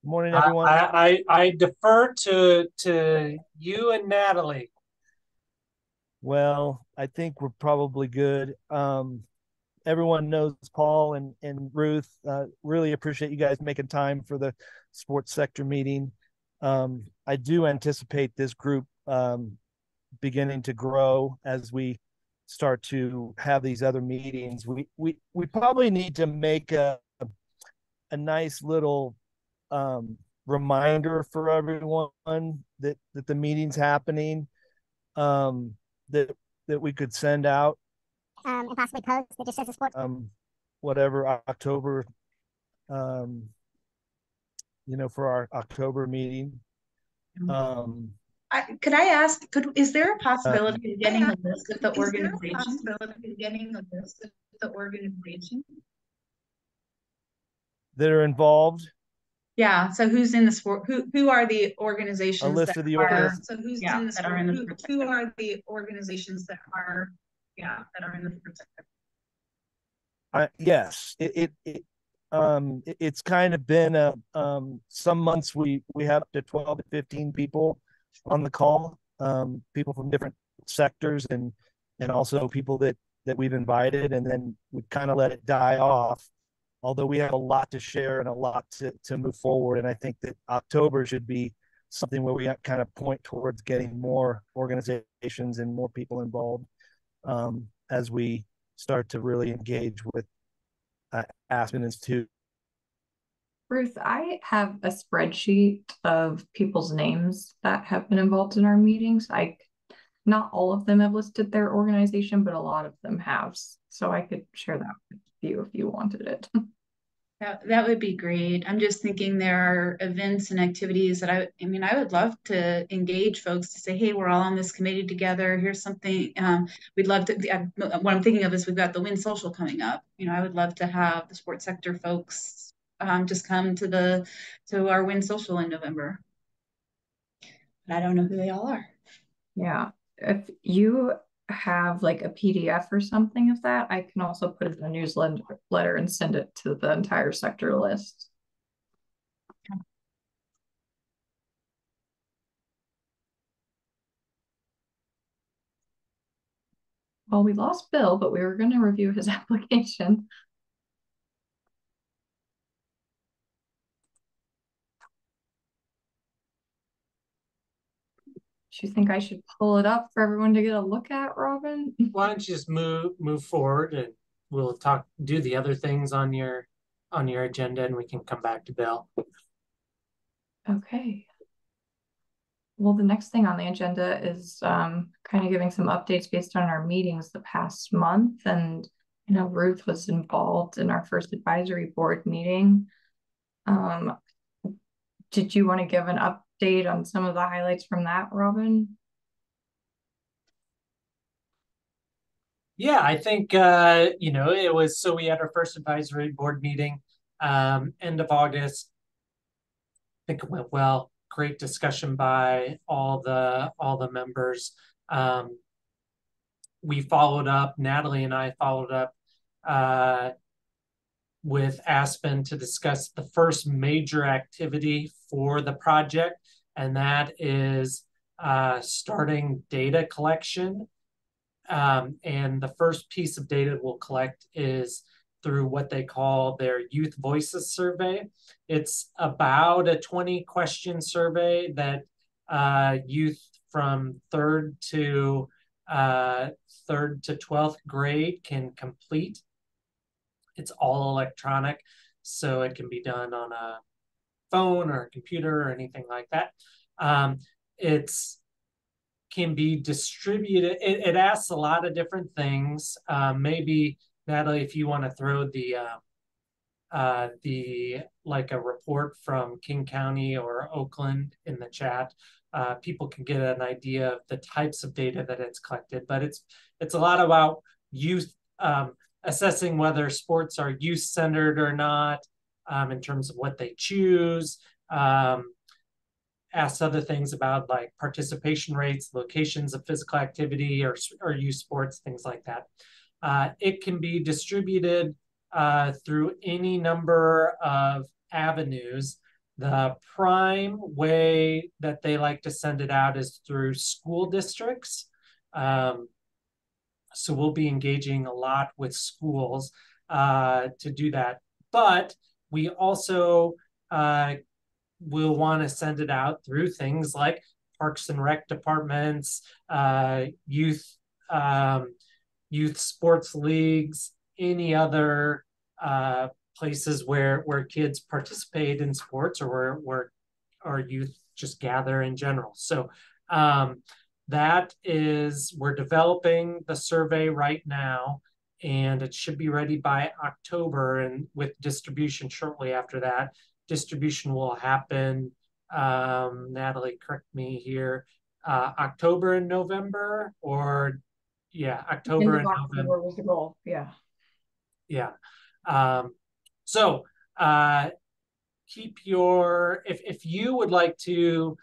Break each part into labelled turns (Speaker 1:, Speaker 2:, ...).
Speaker 1: Good morning,
Speaker 2: I,
Speaker 1: everyone.
Speaker 2: I defer to you and Natalie.
Speaker 1: Well, I think we're probably good. Everyone knows Paul and Ruth. Really appreciate you guys making time for the sports sector meeting. I do anticipate this group beginning to grow as we start to have these other meetings. We probably need to make a nice little um, reminder for everyone that the meeting's happening, um, that that we could send out,
Speaker 3: and possibly post that just says the sports.
Speaker 1: Whatever October, um, for our October meeting. Um,
Speaker 4: Could I ask, is there a
Speaker 1: uh,
Speaker 4: possibility of getting a list of the
Speaker 3: Is there a
Speaker 4: organizations?
Speaker 3: possibility of getting a list of the organization?
Speaker 1: that are involved,
Speaker 4: Yeah, so who's in the sport, who are the
Speaker 1: a
Speaker 4: organizations
Speaker 1: list
Speaker 4: that
Speaker 1: of the
Speaker 4: are,
Speaker 3: So who's
Speaker 4: yeah,
Speaker 3: in the
Speaker 4: that are
Speaker 3: sport?
Speaker 4: in the
Speaker 3: Who,
Speaker 4: sport
Speaker 3: who
Speaker 4: sector?
Speaker 3: are the organizations that are, yeah, that are in the sport sector?
Speaker 1: yes, it's kind of been a some months we have up to 12 to 15 people on the call, people from different sectors and also people that we've invited, and then we kind of let it die off, although we have a lot to share and a lot to move forward. And I think that October should be something where we kind of point towards getting more organizations and more people involved, as we start to really engage with Aspen Institute.
Speaker 5: Ruth, I have a spreadsheet of people's names that have been involved in our meetings. Not all of them have listed their organization, but a lot of them have. So I could share that with you if you wanted it.
Speaker 4: That would be great. I'm just thinking there are events and activities that I mean, I would love to engage folks to say, hey, we're all on this committee together. Here's something we'd love to. What I'm thinking of is we've got the Win Social coming up. I would love to have the sports sector folks just come to our Win Social in November. But I don't know who they all are.
Speaker 5: Yeah. If you have like a PDF or something of that, I can also put it in a newsletter and send it to the entire sector list. Well, we lost Bill, but we were going to review his application. Do you think I should pull it up for everyone to get a look at, Robin?
Speaker 2: Why don't you just move forward and we'll do the other things on your agenda, and we can come back to Bill.
Speaker 5: Okay. Well, the next thing on the agenda is kind of giving some updates based on our meetings the past month. And Ruth was involved in our first advisory board meeting. Did you want to give an update on some of the highlights from that, Robin?
Speaker 2: Yeah, I think it was, so we had our first advisory board meeting end of August. I think it went well. Great discussion by all the members. We followed up, Natalie and I followed up with Aspen to discuss the first major activity for the project, and that is starting data collection. And the first piece of data we'll collect is through what they call their Youth Voices survey. It's about a 20-question survey that youth from third to 12th grade can complete. It's all electronic, so it can be done on a phone or a computer or anything like that. It's can be distributed. It asks a lot of different things. Maybe Natalie, if you want to throw the like a report from King County or Oakland in the chat, people can get an idea of the types of data that it's collected. But it's a lot about youth, assessing whether sports are youth centered or not, in terms of what they choose. Asks other things about like participation rates, locations of physical activity or youth sports, things like that. It can be distributed through any number of avenues. The prime way that they like to send it out is through school districts. So we'll be engaging a lot with schools to do that. But we also will want to send it out through things like Parks and Rec departments, youth sports leagues, any other places where kids participate in sports, or where our youth just gather in general. So we're developing the survey right now, and it should be ready by October, and with distribution shortly after that. Distribution will happen, Natalie, correct me here, October and November, or October and November
Speaker 5: was the goal. Yeah.
Speaker 2: So keep if you would like to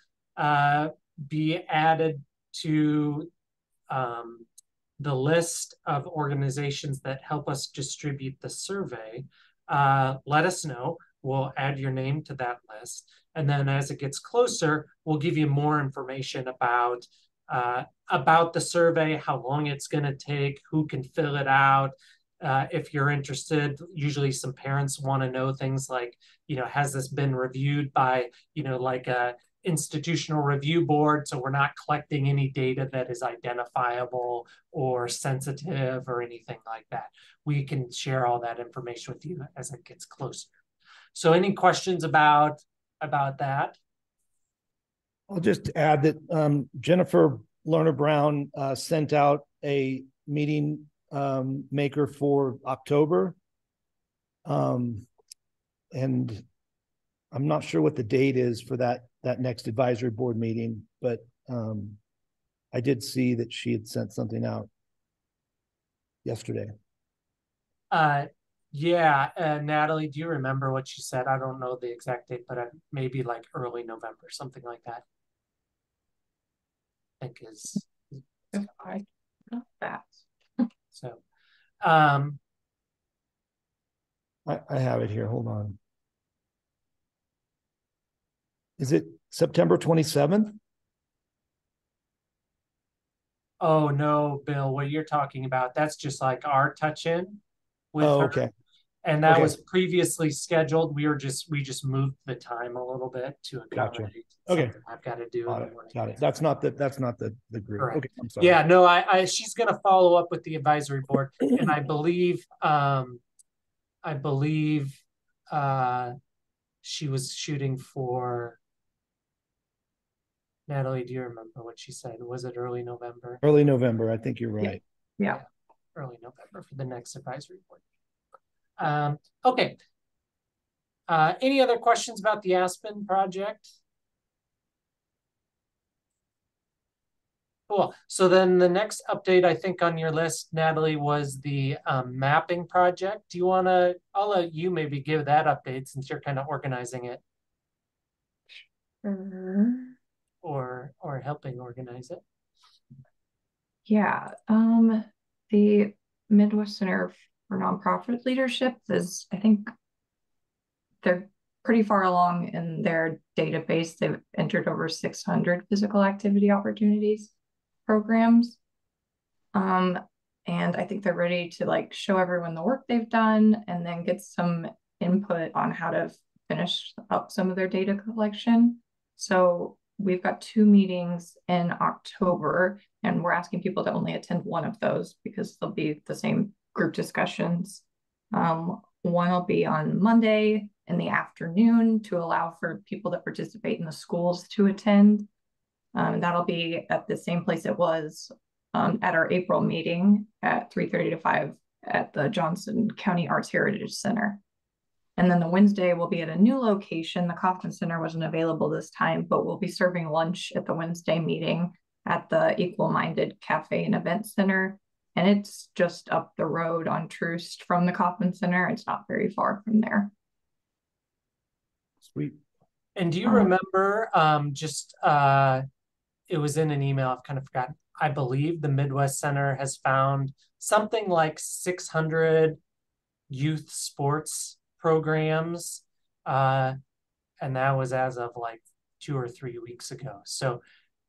Speaker 2: be added to the list of organizations that help us distribute the survey, let us know. We'll add your name to that list. And then as it gets closer, we'll give you more information about the survey, how long it's going to take, who can fill it out. If you're interested, usually some parents want to know things like, has this been reviewed by, like a institutional review board, so we're not collecting any data that is identifiable or sensitive or anything like that. We can share all that information with you as it gets closer. So any questions about that?
Speaker 1: I'll just add that Jennifer Lerner Brown sent out a meeting maker for October. And I'm not sure what the date is for that next advisory board meeting, but I did see that she had sent something out yesterday.
Speaker 2: Natalie, do you remember what she said? I don't know the exact date, but maybe like early November, something like that. I think is
Speaker 5: I got that.
Speaker 2: So
Speaker 1: I have it here. Hold on. Is it September 27th?
Speaker 2: Oh no, Bill, what you're talking about, that's just like our touch-in with her.
Speaker 1: Okay.
Speaker 2: And that was previously scheduled. We just moved the time a little bit to accommodate.
Speaker 1: Okay.
Speaker 2: I've got to do in the morning.
Speaker 1: Got it. That's not the group.
Speaker 2: Correct.
Speaker 1: Okay. I'm sorry.
Speaker 2: Yeah, no, she's gonna follow up with the advisory board. And I believe she was shooting for, Natalie, do you remember what she said? Was it early November?
Speaker 1: Early November, I think you're right.
Speaker 5: Yeah.
Speaker 2: Early November for the next advisory board. Okay. Any other questions about the Aspen project? Cool. So then the next update, I think, on your list, Natalie, was the mapping project. Do you want to, I'll let you maybe give that update since you're kind of organizing it.
Speaker 5: Sure.
Speaker 2: Or helping organize it.
Speaker 5: Yeah. The Midwest Center for Nonprofit Leadership is, I think they're pretty far along in their database. They've entered over 600 physical activity opportunities programs. And I think they're ready to show everyone the work they've done and then get some input on how to finish up some of their data collection. So we've got 2 meetings in October, and we're asking people to only attend one of those because they'll be the same group discussions. One will be on Monday in the afternoon to allow for people that participate in the schools to attend. That'll be at the same place it was at our April meeting at 3:30 to 5 at the Johnson County Arts Heritage Center. And then the Wednesday will be at a new location. The Kauffman Center wasn't available this time, but we'll be serving lunch at the Wednesday meeting at the Equal Minded Cafe and Event Center. And it's just up the road on Troost from the Kauffman Center. It's not very far from there.
Speaker 1: Sweet.
Speaker 2: And do you remember, it was in an email, I've kind of forgotten. I believe the Midwest Center has found something like 600 youth sports programs and that was as of like 2 or 3 weeks ago. So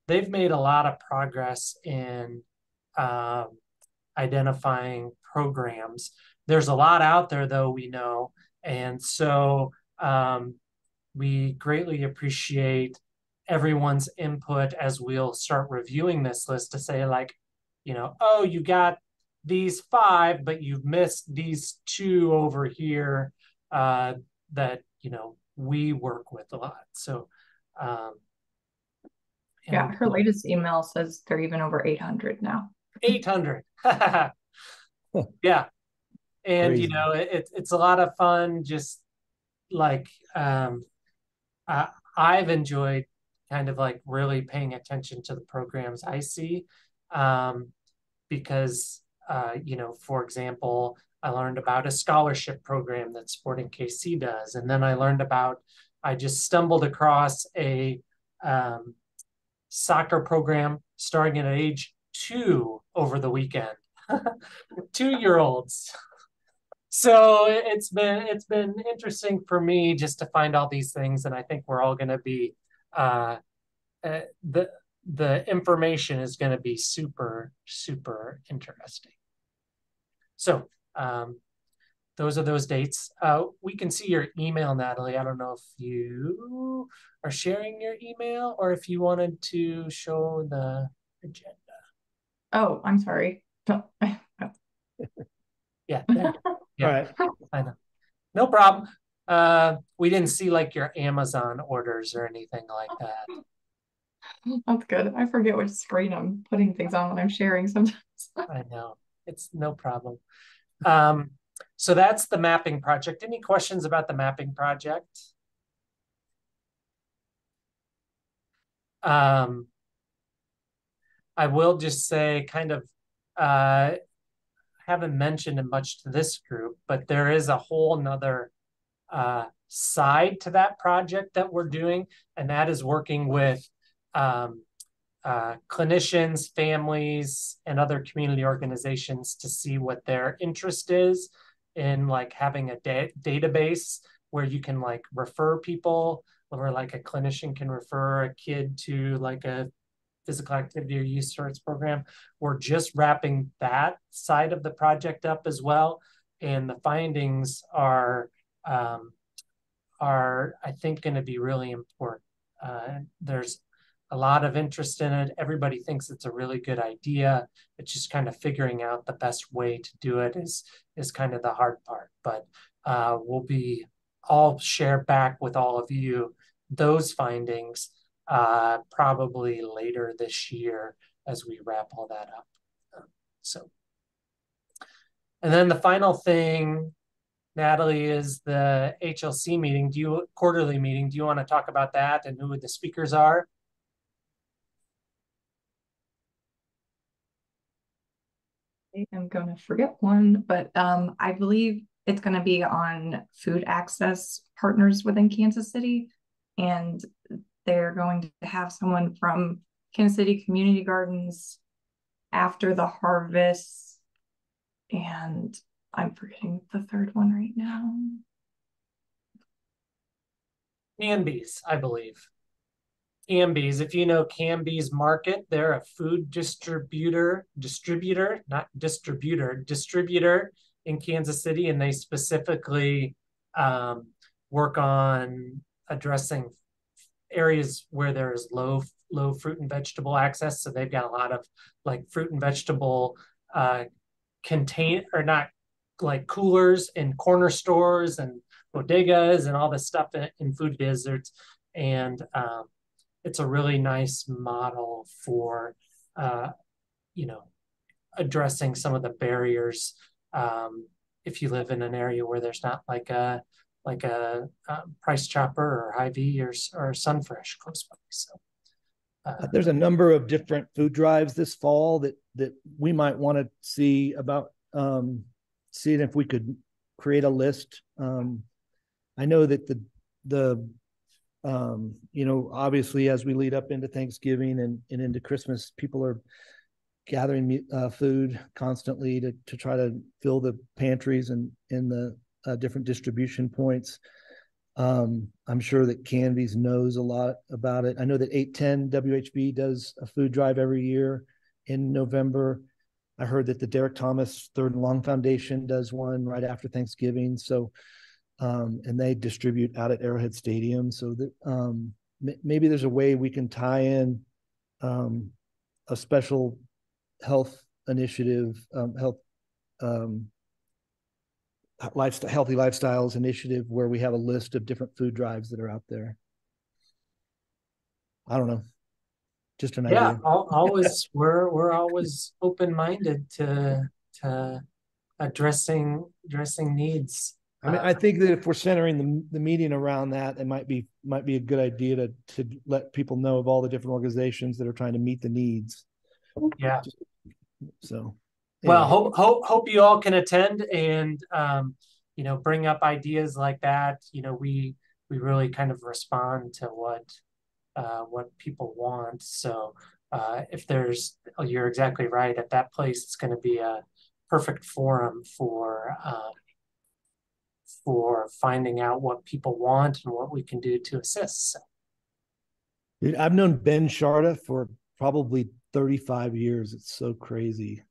Speaker 2: they've made a lot of progress in identifying programs. There's a lot out there, though, we know. And so we greatly appreciate everyone's input as we'll start reviewing this list to say, like, you know, oh, you got these 5, but you've missed these 2 over here that, you know, we work with a lot. So,
Speaker 5: yeah, her latest email says they're even over 800 now.
Speaker 2: 800. Yeah. And,
Speaker 1: Crazy.
Speaker 2: you know, it's a lot of fun. Just like I've enjoyed kind of like really paying attention to the programs I see because, you know, for example, I learned about a scholarship program that Sporting KC does. And then I just stumbled across a soccer program starting at age 2 over the weekend. 2-year-olds. So it's been interesting for me just to find all these things, and I think we're all going to be the information is going to be super interesting. So those are those dates. We can see your email, Natalie. I don't know if you are sharing your email or if you wanted to show the agenda.
Speaker 5: Oh, I'm sorry.
Speaker 2: Yeah. Yeah.
Speaker 1: All right.
Speaker 2: I know. No problem. We didn't see like your Amazon orders or anything like that.
Speaker 5: That's good. I forget which screen I'm putting things on when I'm sharing sometimes.
Speaker 2: I know. It's no problem. So that's the mapping project. Any questions about the mapping project? I will just say kind of haven't mentioned it much to this group, but there is a whole nother side to that project that we're doing, and that is working with clinicians, families, and other community organizations to see what their interest is in like having a database where you can like refer people, or like a clinician can refer a kid to like a physical activity or youth sports program. We're just wrapping that side of the project up as well. And the findings are I think going to be really important. There's a lot of interest in it. Everybody thinks it's a really good idea. It's just kind of figuring out the best way to do it is kind of the hard part. But I'll share back with all of you those findings probably later this year as we wrap all that up. And then the final thing, Natalie, is the HLC meeting, quarterly meeting. Do you want to talk about that and who the speakers are?
Speaker 5: I'm going to forget one, but I believe it's going to be on food access partners within Kansas City. And they're going to have someone from Kansas City Community Gardens after the harvest. And I'm forgetting the third one right now.
Speaker 2: Canby's, I believe. Canby's, if you know Canby's Market, they're a food distributor in Kansas City, and they specifically work on addressing areas where there's low fruit and vegetable access. So they've got a lot of like fruit and vegetable not like coolers in corner stores and bodegas and all this stuff in food deserts. And it's a really nice model for, you know, addressing some of the barriers if you live in an area where there's not like a Price Chopper or Hy-Vee or Sunfresh close by. So
Speaker 1: there's a number of different food drives this fall that we might want to see about seeing if we could create a list. I know that the you know, obviously as we lead up into Thanksgiving and into Christmas, people are gathering food constantly to try to fill the pantries and in the different distribution points. I'm sure that Canvys knows a lot about it. I know that 810 WHB does a food drive every year in November. I heard that the Derek Thomas Third and Long Foundation does one right after Thanksgiving. So, and they distribute out at Arrowhead Stadium. So that maybe there's a way we can tie in a special health initiative, healthy lifestyles initiative where we have a list of different food drives that are out there. I don't know, just an idea.
Speaker 2: Always we're always open-minded to addressing needs.
Speaker 1: I mean, I think that if we're centering the meeting around that, it might be a good idea to let people know of all the different organizations that are trying to meet the needs.
Speaker 2: Yeah.
Speaker 1: So,
Speaker 2: well, hope you all can attend and bring up ideas like that. We really kind of respond to what people want. So if you're exactly right, at that place, it's going to be a perfect forum for finding out what people want and what we can do to assist.
Speaker 1: Dude, I've known Ben Sharda for probably 35 years. It's so crazy.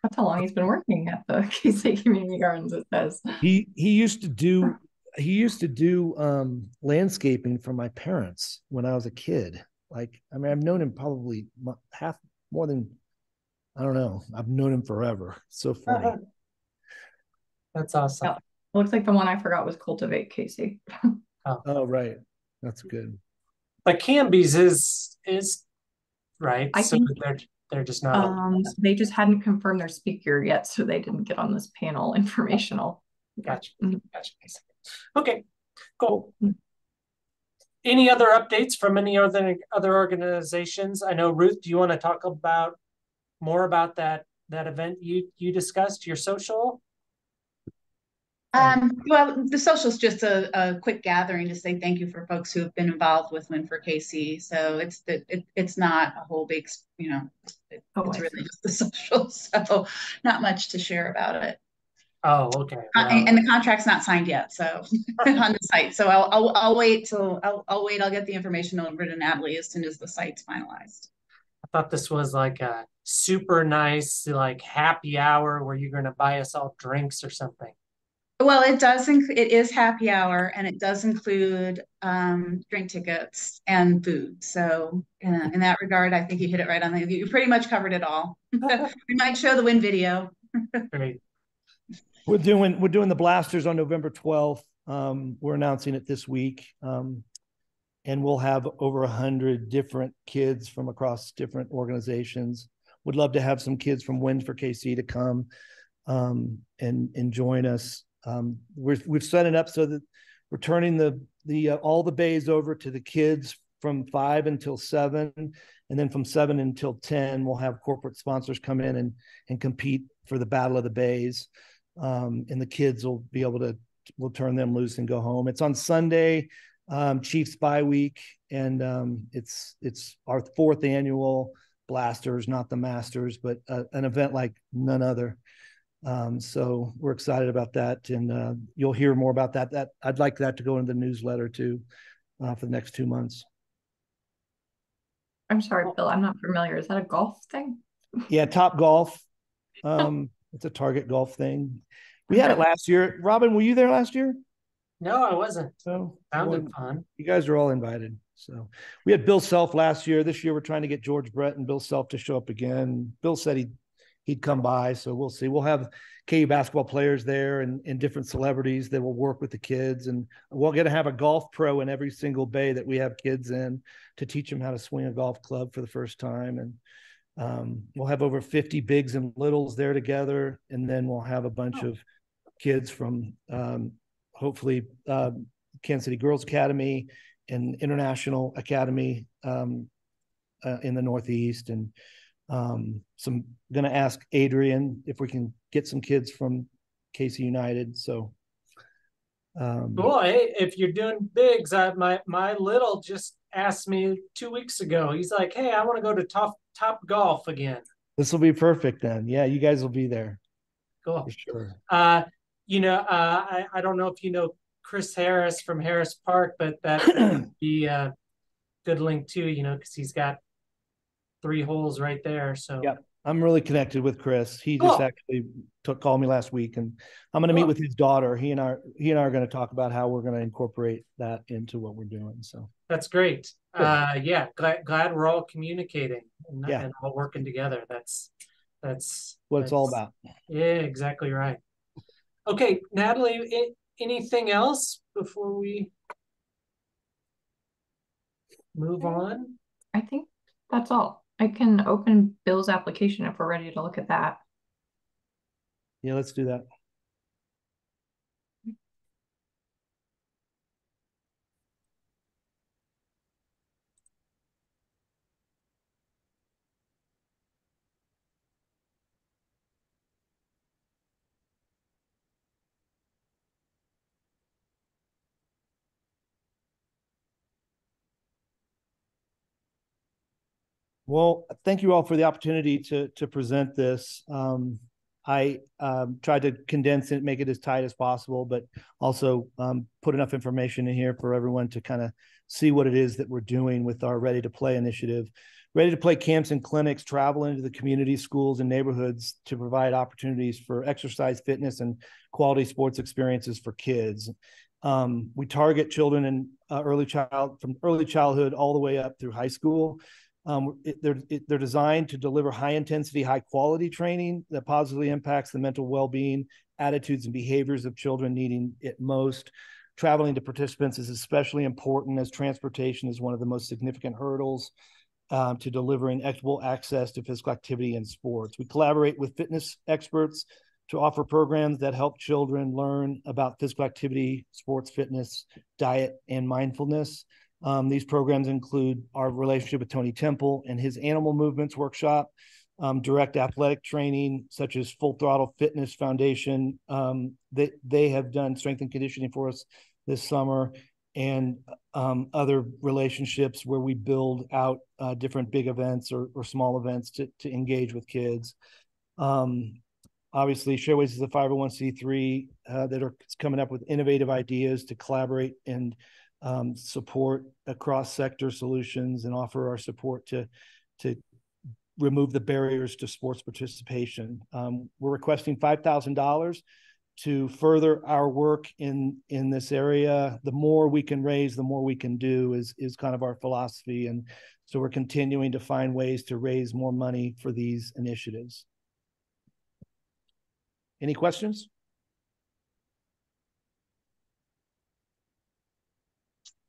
Speaker 5: That's how long he's been working at the KC Community Gardens, it says.
Speaker 1: He used to do landscaping for my parents when I was a kid. Like, I mean, I've known him probably more than, I don't know. I've known him forever. So funny.
Speaker 2: That's awesome.
Speaker 5: Yeah. It looks like the one I forgot was Cultivate Casey.
Speaker 1: Oh, right. That's good.
Speaker 2: But Canby's is right.
Speaker 5: I think
Speaker 2: they're just not.
Speaker 5: They just hadn't confirmed their speaker yet, so they didn't get on this panel informational.
Speaker 2: Gotcha.
Speaker 5: Mm-hmm.
Speaker 2: Gotcha. Okay, cool. Any other updates from any other organizations? I know, Ruth, do you want to talk more about that event you discussed, your social?
Speaker 4: Well, the social is just a quick gathering to say thank you for folks who have been involved with Win for KC. So it's not a whole big, it's really just the social. So not much to share about it.
Speaker 2: Oh, okay. Well,
Speaker 4: and the contract's not signed yet, so on the site. So I'll wait I'll get the information over to Natalie as soon as the site's finalized.
Speaker 2: I thought this was like a super nice like happy hour where you're going to buy us all drinks or something.
Speaker 4: Well, it is happy hour, and it does include drink tickets and food. So in that regard, I think you hit it right on the. You pretty much covered it all. We might show the Win video.
Speaker 2: Great.
Speaker 1: We're doing the Blasters on November 12th. We're announcing it this week, and we'll have over 100 different kids from across different organizations. Would love to have some kids from Win for KC to come and join us. We've set it up so that we're turning all the bays over to the kids from 5 until 7, and then from 7 until 10, we'll have corporate sponsors come in and compete for the Battle of the Bays. And the kids will be we'll turn them loose and go home. It's on Sunday, Chiefs bye week, and it's our 4th annual Blasters, not the Masters, but an event like none other. So we're excited about that, and you'll hear more about that. I'd like that to go into the newsletter too for the next 2 months.
Speaker 5: I'm sorry, Bill, I'm not familiar. Is that a golf thing?
Speaker 1: Yeah, Top Golf. It's a Target golf thing. We had it last year. Robin, were you there last year?
Speaker 2: No, I wasn't.
Speaker 1: So
Speaker 2: sounded fun.
Speaker 1: You guys are all invited. So we had Bill Self last year. This year we're trying to get George Brett and Bill Self to show up again. Bill said he'd come by, so we'll see. We'll have KU basketball players there and different celebrities that will work with the kids, and we're going to have a golf pro in every single bay that we have kids in to teach them how to swing a golf club for the first time. And we'll have over 50 bigs and littles there together, and then we'll have a bunch of kids from hopefully Kansas City Girls Academy and International Academy in the Northeast, and some going to ask Adrian if we can get some kids from KC United. So
Speaker 2: cool. Hey, if you're doing bigs, my little just asked me 2 weeks ago. He's like, hey, I want to go to Top Golf again.
Speaker 1: This will be perfect then. Yeah, you guys will be there.
Speaker 2: Cool.
Speaker 1: For sure.
Speaker 2: I don't know if you know Chris Harris from Harris Park, but that would be a good link too, you know, because he's got 3 holes right there. So
Speaker 1: Yep. I'm really connected with Chris. He just
Speaker 2: Cool.
Speaker 1: actually called me last week, and I'm going to meet with his daughter. He and I are going to talk about how we're going to incorporate that into what we're doing. So
Speaker 2: that's great.
Speaker 1: Good.
Speaker 2: Yeah, glad we're all communicating and,
Speaker 1: Yeah.
Speaker 2: and all working together. That's
Speaker 1: what it's all about.
Speaker 2: Yeah, exactly right. Okay, Natalie, anything else before we move on?
Speaker 5: I think that's all. I can open Bill's application if we're ready to look at that.
Speaker 1: Yeah, let's do that. Well, thank you all for the opportunity to present this. I tried to condense it, make it as tight as possible, but also put enough information in here for everyone to kind of see what it is that we're doing with our Ready to Play initiative. Ready to Play camps and clinics travel into the community, schools, and neighborhoods to provide opportunities for exercise, fitness, and quality sports experiences for kids. We target children in from early childhood all the way up through high school. They're designed to deliver high intensity, high quality training that positively impacts the mental well-being, attitudes, and behaviors of children needing it most. Traveling to participants is especially important as transportation is one of the most significant hurdles to delivering equitable access to physical activity and sports. We collaborate with fitness experts to offer programs that help children learn about physical activity, sports, fitness, diet, and mindfulness. These programs include our relationship with Tony Temple and his Animal Movements workshop, direct athletic training, such as Full Throttle Fitness Foundation. They have done strength and conditioning for us this summer, and other relationships where we build out different big events or small events to engage with kids. Obviously, Shareways is a 501c3 that are coming up with innovative ideas to collaborate and support across sector solutions and offer our support to remove the barriers to sports participation. We're requesting $5,000 to further our work in this area. The more we can raise, the more we can do is kind of our philosophy. And so we're continuing to find ways to raise more money for these initiatives. Any questions?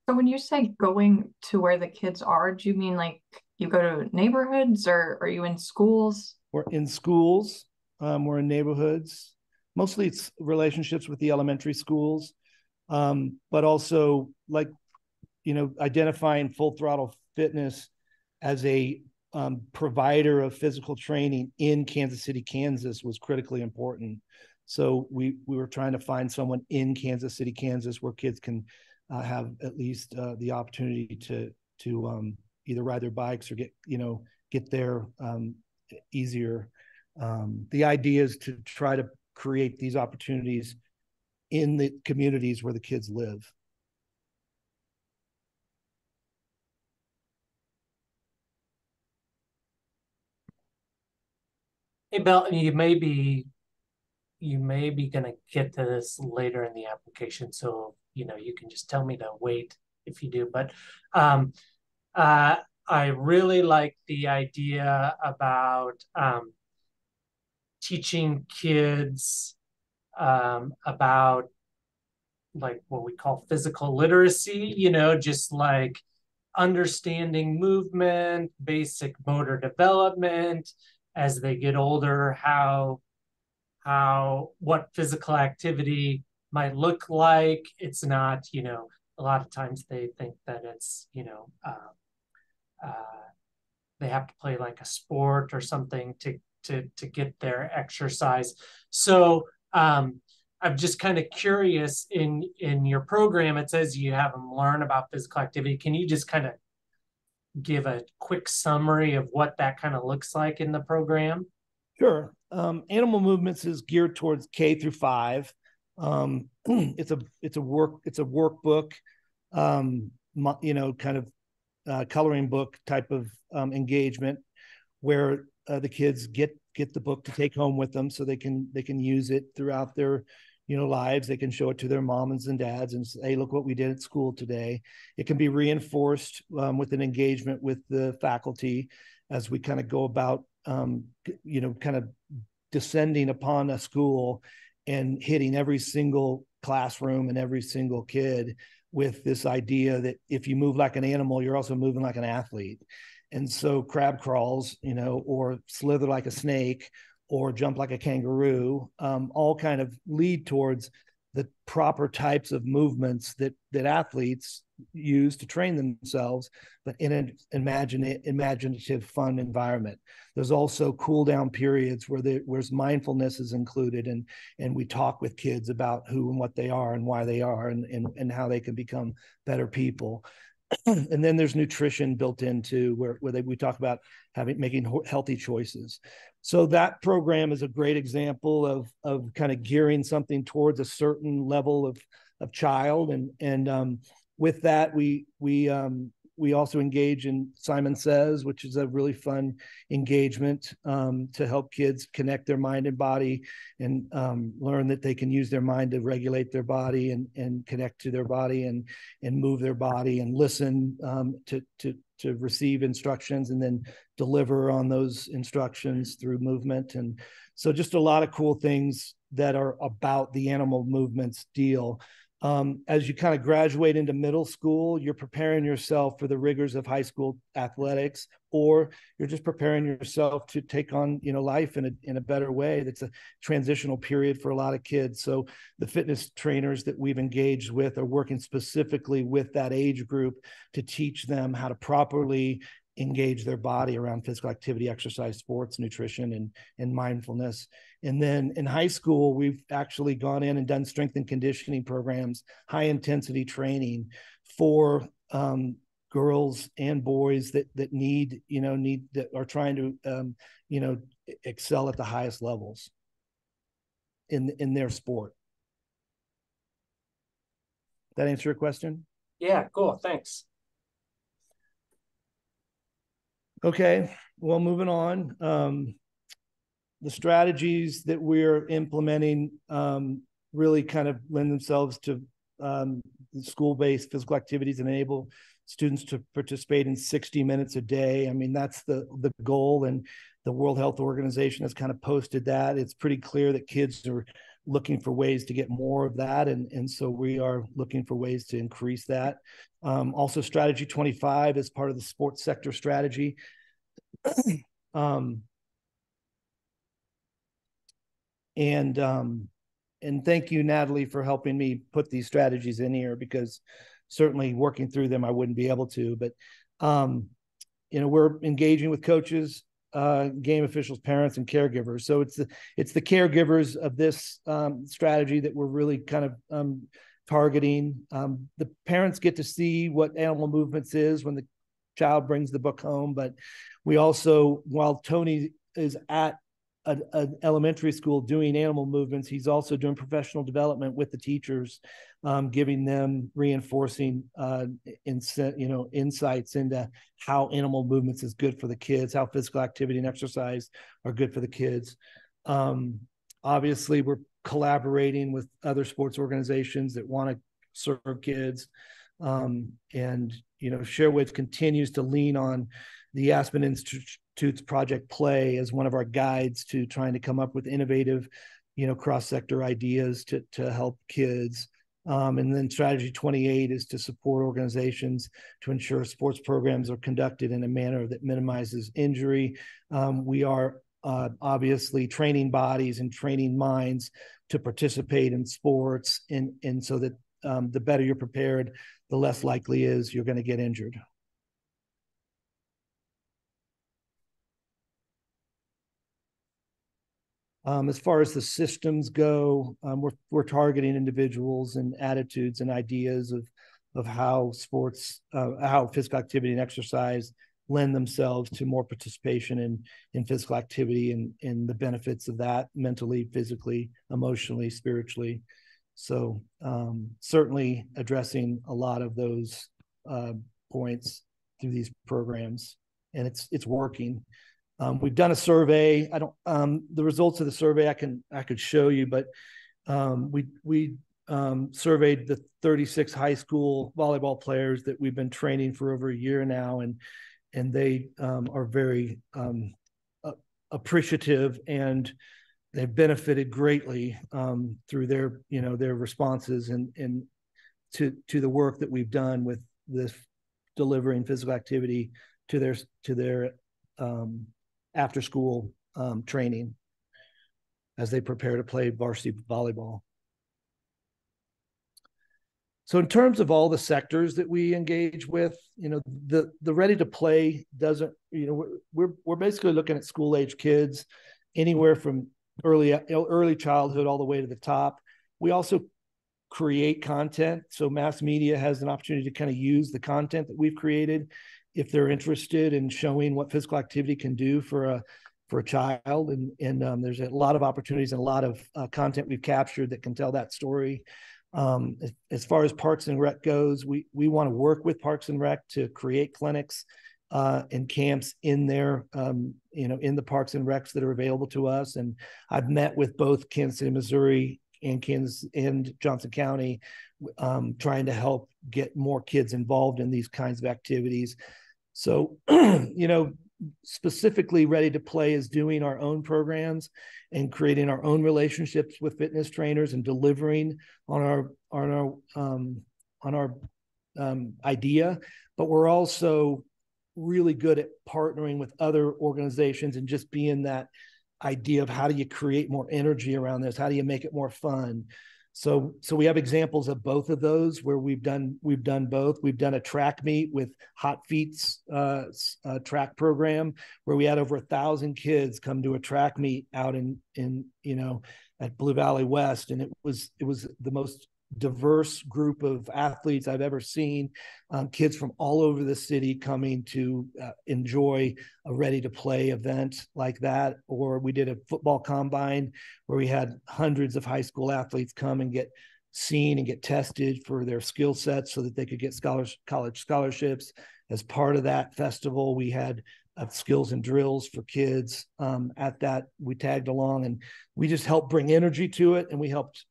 Speaker 5: So when you say going to where the kids are, do you mean like you go to neighborhoods, or are you in schools?
Speaker 1: We're in schools. We're in neighborhoods. Mostly it's relationships with the elementary schools, but also identifying Full Throttle Fitness as a provider of physical training in Kansas City, Kansas was critically important. So we were trying to find someone in Kansas City, Kansas, where kids can have at least the opportunity to either ride their bikes or get there easier. The idea is to try to create these opportunities in the communities where the kids live.
Speaker 2: Hey, Bill, you may be going to get to this later in the application, so you can just tell me to wait if you do. But I really like the idea about teaching kids about like what we call physical literacy, just like understanding movement, basic motor development as they get older, what physical activity might look like. It's not, a lot of times they think that it's, they have to play like a sport or something to get their exercise. So I'm just kind of curious, in your program, it says you have them learn about physical activity. Can you just kind of give a quick summary of what that kind of looks like in the program?
Speaker 1: Sure. Animal Movements is geared towards K through 5. It's a workbook, kind of coloring book type of engagement where the kids get the book to take home with them so they can use it throughout their lives. They can show it to their moms and dads and say, hey, look what we did at school today. It can be reinforced with an engagement with the faculty as we kind of go about kind of descending upon a school and hitting every single classroom and every single kid with this idea that if you move like an animal, you're also moving like an athlete. And so crab crawls, or slither like a snake, or jump like a kangaroo, all kind of lead towards the proper types of movements that athletes use to train themselves, but in an imaginative, fun environment. There's also cool down periods where there's mindfulness is included, and we talk with kids about who and what they are and why they are, and how they can become better people. And then there's nutrition built into where we talk about making healthy choices. So that program is a great example of kind of gearing something towards a certain level of child. And with that, we also engage in Simon Says, which is a really fun engagement to help kids connect their mind and body, and learn that they can use their mind to regulate their body and connect to their body and move their body and listen to receive instructions and then deliver on those instructions through movement. And so just a lot of cool things that are about the animal movements deal. As you kind of graduate into middle school, you're preparing yourself for the rigors of high school athletics, or you're just preparing yourself to take on, life in a better way. That's a transitional period for a lot of kids. So the fitness trainers that we've engaged with are working specifically with that age group to teach them how to properly engage their body around physical activity, exercise, sports, nutrition, and mindfulness. And then in high school, we've actually gone in and done strength and conditioning programs, high intensity training for girls and boys that that are trying to excel at the highest levels in their sport. That answer your question?
Speaker 2: Yeah, cool. Thanks.
Speaker 1: Okay, well, moving on. The strategies that we're implementing really kind of lend themselves to school-based physical activities and enable students to participate in 60 minutes a day. I mean, that's the goal, and the World Health Organization has kind of posted that. It's pretty clear that kids are looking for ways to get more of that, and so we are looking for ways to increase that. Also, Strategy 25 is part of the sports sector strategy. And thank you, Natalie, for helping me put these strategies in here, because certainly working through them, I wouldn't be able to. But we're engaging with coaches, game officials, parents, and caregivers. So it's the caregivers of this strategy that we're really kind of targeting. The parents get to see what animal movements is when the child brings the book home, but we also, while Tony is at an elementary school doing animal movements, he's also doing professional development with the teachers, giving them reinforcing insights into how animal movements is good for the kids, how physical activity and exercise are good for the kids. Obviously, we're collaborating with other sports organizations that want to serve kids, and ShareWaves continues to lean on the Aspen Institute's Project Play as one of our guides to trying to come up with innovative, cross-sector ideas to help kids. And then Strategy 28 is to support organizations to ensure sports programs are conducted in a manner that minimizes injury. We are obviously training bodies and training minds to participate in sports, and so that the better you're prepared, the less likely is you're going to get injured. As far as the systems go, we're targeting individuals and attitudes and ideas of how sports, how physical activity and exercise lend themselves to more participation in physical activity and the benefits of that mentally, physically, emotionally, spiritually. So certainly addressing a lot of those points through these programs, and it's working. We've done a survey. I don't the results of the survey I could show you, but we surveyed the 36 high school volleyball players that we've been training for over a year now, and they are very appreciative, and they've benefited greatly through their their responses and to the work that we've done with this delivering physical activity to their after school training as they prepare to play varsity volleyball. So in terms of all the sectors that we engage with, the ready to play doesn't, we're basically looking at school age kids anywhere from early childhood all the way to the top. We also create content. So mass media has an opportunity to kind of use the content that we've created if they're interested in showing what physical activity can do for a child. And there's a lot of opportunities and a lot of content we've captured that can tell that story. As far as Parks and Rec goes, we want to work with Parks and Rec to create clinics and camps in there, in the Parks and Recs that are available to us. And I've met with both Kansas City, Missouri and Johnson County, trying to help get more kids involved in these kinds of activities. So, specifically Ready to Play is doing our own programs and creating our own relationships with fitness trainers and delivering on our idea. But we're also really good at partnering with other organizations and just being that idea of how do you create more energy around this? How do you make it more fun? So we have examples of both of those where we've done both. We've done a track meet with Hot Feet's track program where we had over 1,000 kids come to a track meet out in at Blue Valley West, and it was the most diverse group of athletes I've ever seen. Kids from all over the city coming to enjoy a Ready to Play event like that. Or we did a football combine where we had hundreds of high school athletes come and get seen and get tested for their skill sets so that they could get college scholarships. As part of that festival, we had skills and drills for kids at that. We tagged along and we just helped bring energy to it, and we helped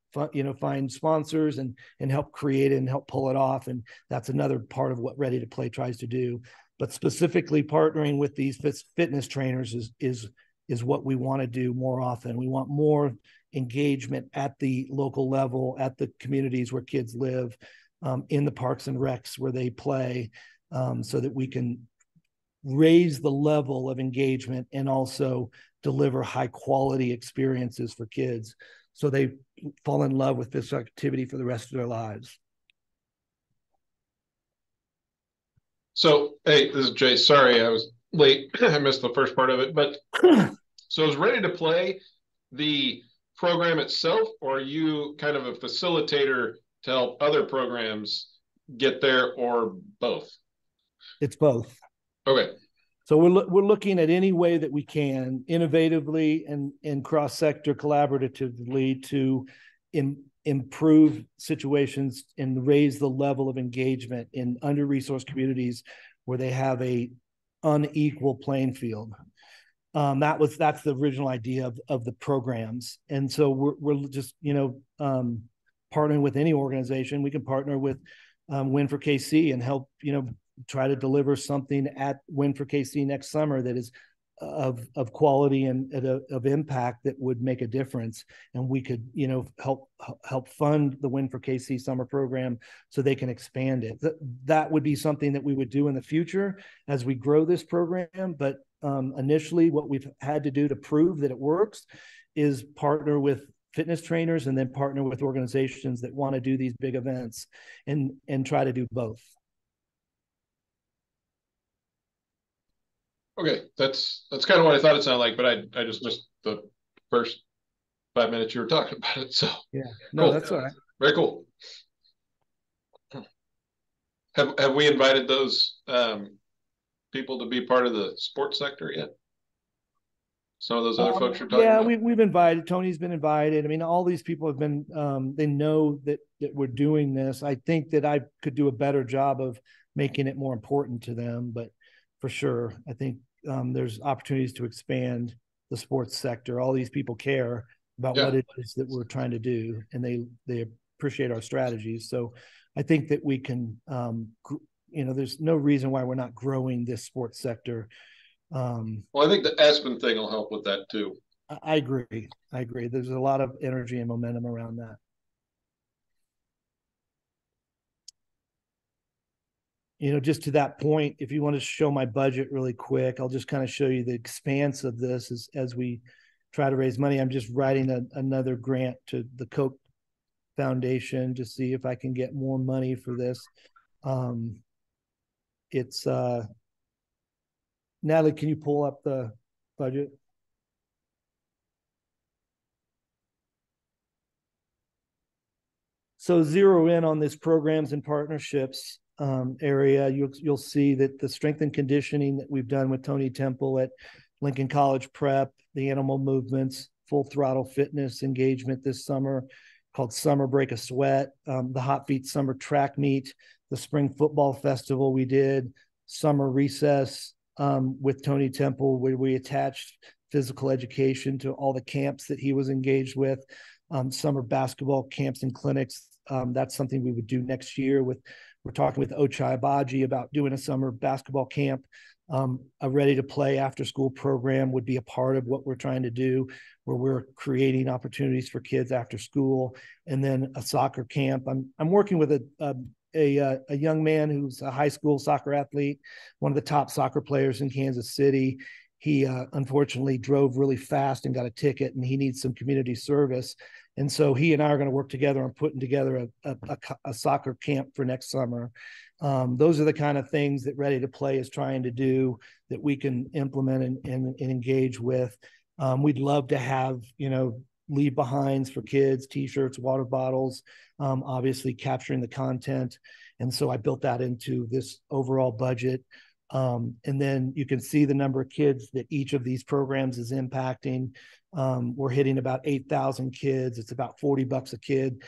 Speaker 1: find sponsors and help create it and help pull it off. And that's another part of what Ready to Play tries to do. But specifically partnering with these fitness trainers is what we want to do more often. We want more engagement at the local level, at the communities where kids live, in the parks and recs where they play, so that we can raise the level of engagement and also deliver high quality experiences for kids so they fall in love with physical activity for the rest of their lives.
Speaker 6: So, hey, this is Jay. Sorry, I was late. I missed the first part of it. But so is Ready to Play the program itself, or are you kind of a facilitator to help other programs get there, or both?
Speaker 1: It's both.
Speaker 6: Okay.
Speaker 1: So we're looking at any way that we can innovatively and cross-sector collaboratively to improve situations and raise the level of engagement in under-resourced communities where they have a unequal playing field. That's the original idea of the programs. And so we're just, partnering with any organization. We can partner with Win for KC and help, try to deliver something at Win for KC next summer that is of quality and of impact that would make a difference. And we could, help fund the Win for KC summer program so they can expand it. That would be something that we would do in the future as we grow this program. But initially, what we've had to do to prove that it works is partner with fitness trainers and then partner with organizations that want to do these big events and try to do both.
Speaker 6: Okay, that's kind of what I thought it sounded like, but I just missed the first 5 minutes you were talking about it. So
Speaker 1: yeah, no, cool. That's all right.
Speaker 6: Very cool. Have we invited those people to be part of the sports sector yet? Some of those other folks you're talking
Speaker 1: Yeah,
Speaker 6: about?
Speaker 1: we've invited. Tony's been invited. I mean, all these people have been. They know that we're doing this. I think that I could do a better job of making it more important to them. But for sure, I think there's opportunities to expand the sports sector. All these people care about
Speaker 6: Yeah.
Speaker 1: what it is that we're trying to do, and they appreciate our strategies. So I think that we can. There's no reason why we're not growing this sports sector.
Speaker 6: Well, I think the Aspen thing will help with that too.
Speaker 1: I agree. I agree. There's a lot of energy and momentum around that. Just to that point, if you want to show my budget really quick, I'll just kind of show you the expanse of this as we try to raise money. I'm just writing another grant to the Koch Foundation to see if I can get more money for this. It's Natalie, can you pull up the budget? So zero in on this programs and partnerships area. You'll see that the strength and conditioning that we've done with Tony Temple at Lincoln College Prep, the animal movements, full throttle fitness engagement this summer called Summer Break a Sweat, the Hot Feet Summer Track Meet, the Spring Football Festival we did, Summer Recess with Tony Temple, where we attached physical education to all the camps that he was engaged with, summer basketball camps and clinics. That's something we would do next year. We're talking with Ochai Abaji about doing a summer basketball camp. A ready to play after school program would be a part of what we're trying to do, where we're creating opportunities for kids after school, and then a soccer camp. I'm working with a young man who's a high school soccer athlete, one of the top soccer players in Kansas City. He unfortunately drove really fast and got a ticket, and he needs some community service. And so he and I are going to work together on putting together a soccer camp for next summer. Those are the kind of things that Ready to Play is trying to do that we can implement and engage with. We'd love to have, leave behinds for kids, t-shirts, water bottles, obviously capturing the content. And so I built that into this overall budget. And then you can see the number of kids that each of these programs is impacting. We're hitting about 8,000 kids. It's about $40 a kid,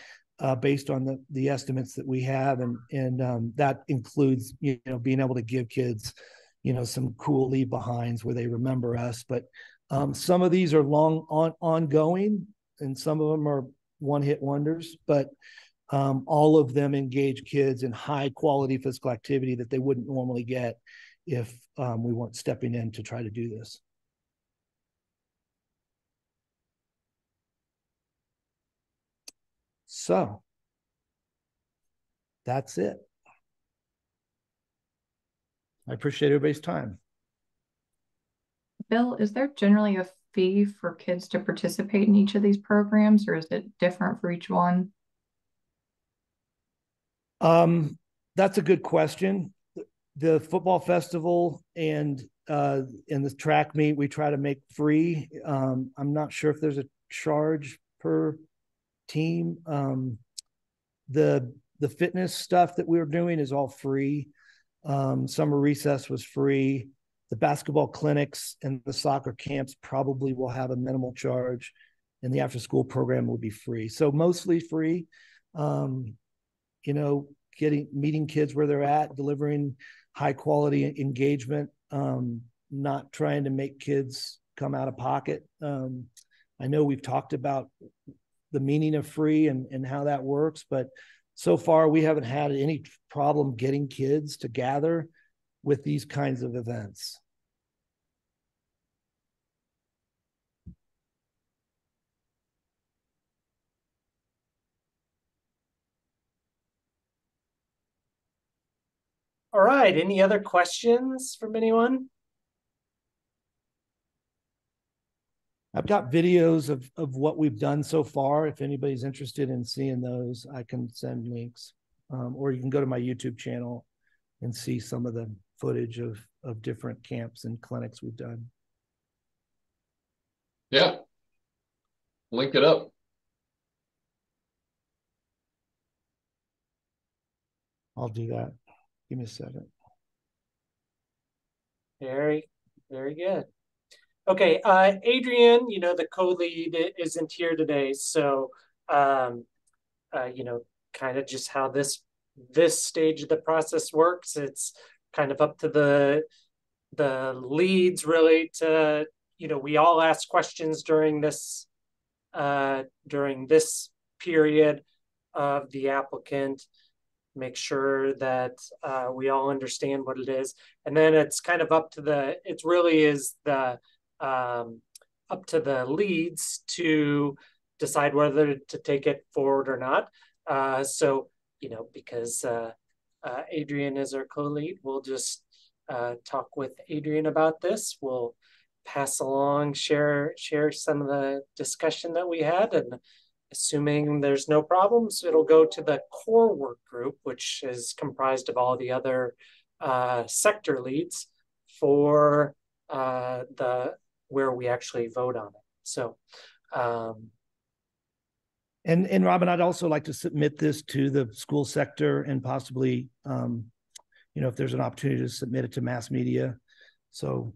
Speaker 1: based on the estimates that we have. And that includes, being able to give kids, some cool leave behinds where they remember us. But some of these are ongoing, and some of them are one-hit wonders, but all of them engage kids in high quality physical activity that they wouldn't normally get if we weren't stepping in to try to do this. So that's it. I appreciate everybody's time.
Speaker 5: Bill, is there generally a fee for kids to participate in each of these programs, or is it different for each one?
Speaker 1: That's a good question. The football festival and the track meet we try to make free. I'm not sure if there's a charge per team. The fitness stuff that we were doing is all free. Summer recess was free. The basketball clinics and the soccer camps probably will have a minimal charge, and the after school program will be free. So mostly free. Meeting kids where they're at, delivering high quality engagement, not trying to make kids come out of pocket. I know we've talked about the meaning of free and how that works, but so far we haven't had any problem getting kids to gather with these kinds of events.
Speaker 2: All right, any other questions from anyone?
Speaker 1: I've got videos of what we've done so far. If anybody's interested in seeing those, I can send links, or you can go to my YouTube channel and see some of the footage of different camps and clinics we've done.
Speaker 6: Yeah. Link it up.
Speaker 1: I'll do that. Give me a second.
Speaker 2: Very, very good. Okay, Adrian, the co-lead isn't here today, so kind of just how this stage of the process works. It's kind of up to the leads really to, we all ask questions during this period of the applicant, make sure that we all understand what it is. And then it's kind of up to it really is up to the leads to decide whether to take it forward or not. So, because Adrian is our co-lead, we'll just talk with Adrian about this. We'll pass along, share some of the discussion that we had, and assuming there's no problems, it'll go to the core work group, which is comprised of all the other sector leads for where we actually vote on it. So,
Speaker 1: and Robin, I'd also like to submit this to the school sector and possibly, if there's an opportunity to submit it to mass media. So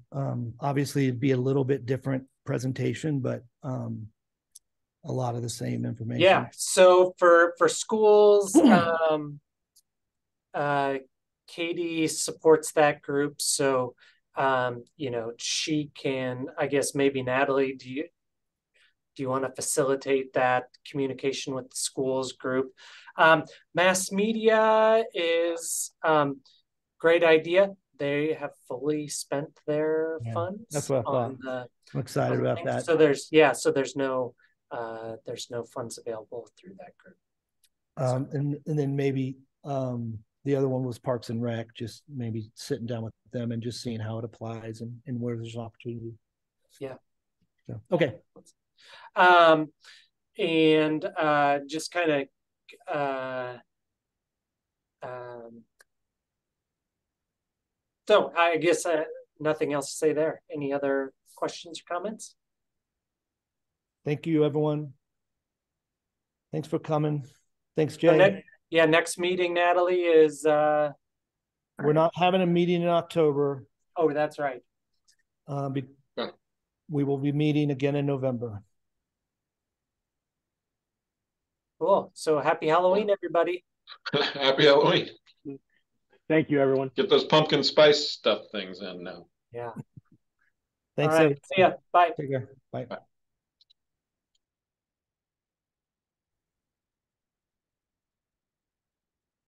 Speaker 1: obviously it'd be a little bit different presentation, but a lot of the same information.
Speaker 2: Yeah. So for schools, Katie supports that group. So, she can, I guess maybe Natalie, do you want to facilitate that communication with the schools group? Mass media is great idea. They have fully spent their funds.
Speaker 1: That's what I thought. I'm excited about that.
Speaker 2: So there's no funds available through that group.
Speaker 1: And then maybe the other one was Parks and Rec, just maybe sitting down with them and just seeing how it applies and where there's an opportunity.
Speaker 2: Yeah.
Speaker 1: So, okay.
Speaker 2: And just kind of so I guess nothing else to say there. Any other questions or comments?
Speaker 1: Thank you, everyone. Thanks for coming. Thanks, Jay.
Speaker 2: Next meeting, Natalie, is
Speaker 1: we're not having a meeting in October.
Speaker 2: Oh, that's right.
Speaker 1: We will be meeting again in November.
Speaker 2: Cool. So happy Halloween, everybody.
Speaker 6: Happy Halloween.
Speaker 7: Thank you, everyone.
Speaker 6: Get those pumpkin spice stuff things in now.
Speaker 2: Yeah.
Speaker 1: Thanks.
Speaker 2: All right. See ya. Bye.
Speaker 1: Take care. Bye.
Speaker 6: Bye.